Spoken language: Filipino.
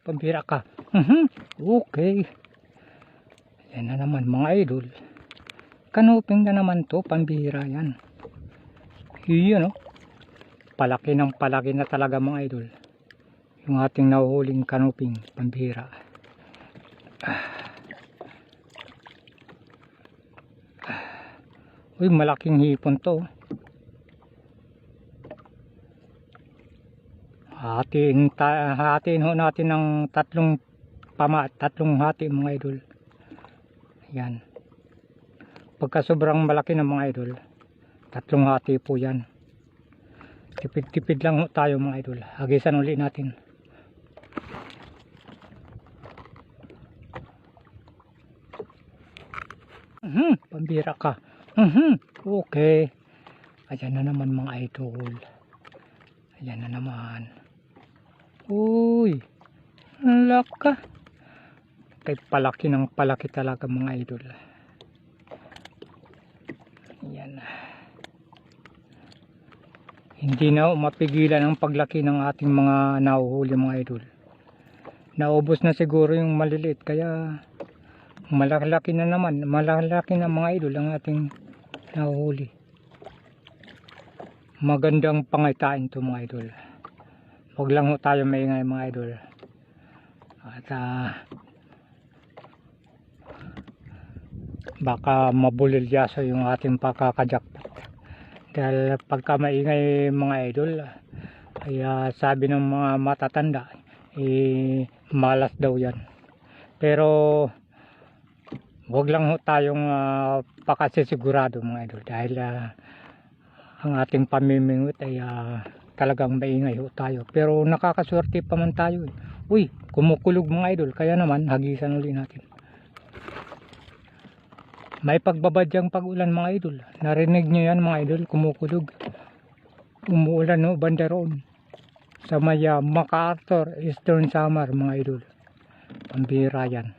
Pambira ka. Okay. Yan na naman mga idol. Kanuping na naman to, pambira yan. Yun, no? Palaki ng palaki na talaga mga idol. Yung ating nahuhuling kanuping pambira. Uy, malaking hipon to. Hatiin ho natin ng tatlong hati mga idol. Yan. Pagka sobrang malaki ng mga idol, tatlong hati po yan. Tipid-tipid lang ho tayo mga idol. Hagisan ulit natin. Pambira ka. Okay. Ayan na naman mga idol. Ayan na naman. Uy. Laka. Kay palaki ng palaki talaga mga idol. Ayan. Hindi na mapigilan ang paglaki ng ating mga nahuhuli mga idol. Naubos na siguro yung maliliit kaya malalaki na naman. Malalaki na mga idol ang ating nahuhuli. Magandang pangitain to mga idol. Huwag lang ho tayo maingay mga idol. At baka mabulilyaso yung ating pakakajakpat. Dahil pagka maingay mga idol, ay sabi ng mga matatanda, malas daw yan. Pero huwag lang ho tayong pakasisigurado mga idol. Dahil ang ating pamimingot ay talagang maingay ho tayo. Pero nakakaswerte pa man tayo. Uy, kumukulog mga idol. Kaya naman, hagisan ulit natin. May pagbabadyang pag-ulan mga idol. Narinig nyo yan mga idol, kumukulog. Umuulan no, banda roon. Sa may MacArthur, Eastern Samar mga idol. Pambira yan.